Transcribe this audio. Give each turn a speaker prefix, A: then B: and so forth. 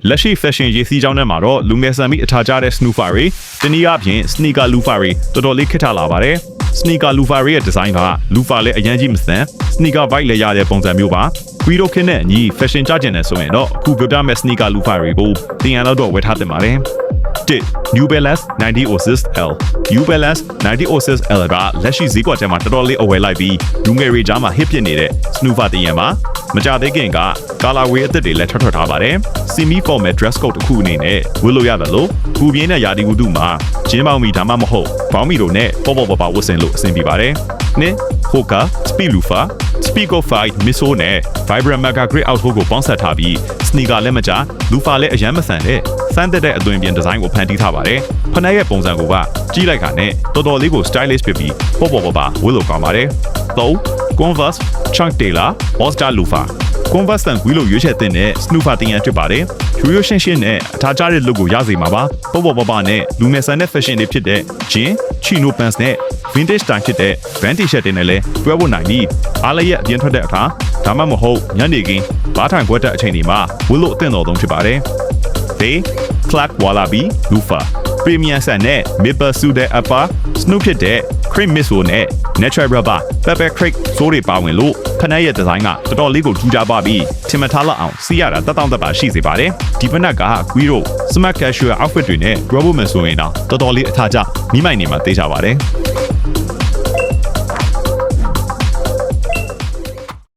A: လက်ရှိ fashion ရေးစီးကြောင်းထဲမှာတော့လူငယ်ဆန်ပြီးအထာကျတဲ့ snoofer တွေတနည်းအားဖြင့် sneaker loafer တွေတော်တော်လေးခက်ထလာပါတယ် sneaker loafer ရဲ့ design က loafer လည်းအရင်ကြီးမစမ်း sneaker vibe လည်းရတဲ့ပုံစံမျိုးပါကွီရိုခင်းနဲ့အညီ fashion ကြကျင်နေဆိုရင်တော့အခုပြောပြမယ့် sneaker loafer တွေကိုတင်ရတော့ဝယ်ထားတင်ပါတယ်New Balance 90 Oasis L New Balance 90 Oasis L ကလက်ရှိဈေးကွက်ထဲမှာတော်တော်လေးအဝယ်လိုက်ပြီးလူငယ်တွေကြားမှာ hit ဖြစ်နေတဲ့ snoofer တင်ရမှာမကြသေးခင်က colorway အသစ်တွေလည်းထွက်ထားပါတယ် semi formal dress code တစ်ခုအနေနဲ့ဝတ်လို့ရတယ်လို့ပူပြင်းတဲ့ရာသီဥတုမှာဂျင်းပေါင်းမီဒါမှမဟုတ်ဘောင်းမီတို့နဲ့ပေါ့ဝတ်ဆင်လို့အဆင်ပြေပါတယ်နှစ် Hoka Speed Loafer Speedo 5 Miso နဲ့ Vibrant Mega Grip Outfit ကိုပေါင်းစပ်ထားပြီး sneaker လည်းမကြ loafer လည်းအရန်မဆန်တဲ့စမ်းတဲ့အသွင်ပြင်ဒီဇိုင်းကိုဖန်တီးထားပါတယ်ဖနက်ရဲ့ပုံစံကိုကကြီးလိုက်ခါနဲ့တော်တော်လေးကို stylish ဖြစ်ပြီးပေါ့ဝတ်လို့ကောင်းပါတယ်3 Converse Chunk Taylor All Star Loafer Converse တန်ဝီလိုရွေးချက်တင်တဲ့ snoofer တင်ရန်ဖြစ်ပါတယ်ရိုးရိုးရှင်းရှင်းနဲ့အထားကျတဲ့ look ကိုရစေမှာပါပေါ့နဲ့လူငယ်ဆန်တဲ့ fashion တွေဖြစ်တဲ့ jean chino pants နဲ့ vintage style ဖြစ်တဲ့ band t-shirt တွေနဲ့လည်းတွဲဖို့နိုင်ပြီးအားလည်းရဲ့အပြင်ထွက်တဲ့အခါဒါမှမဟုတ်ညနေခင်းဘားထိုင်ခွက်တဲ့အချိန်တွေမှာဝတ်လို့အသင့်တော်ဆုံးဖြစ်ပါတယ်Clark Wallaby Loafer Premium ဆန်နဲ့ Maple Suit တဲ့ upper Snoop ဖြစ်တဲ့ Cream Miso နဲ့ Natural Rubber Pepper Creek ဆိုးတွေပါဝင်လို့ဖနက်ရဲ့ဒီဇိုင်းကတော်တော်လေးကိုထူးခြားပါပြီးထင်မထားလောက်အောင်စီးရတာတက်တောင့်တက်ပါရှိစေပါတယ်ဒီဖနက်က Guiro Smart Casual Outfit တွေနဲ့ Robo မယ်ဆိုရင်တော့တော်တော်လေးအထာကျမိမိုင်နေမှာသိကြပါတယ်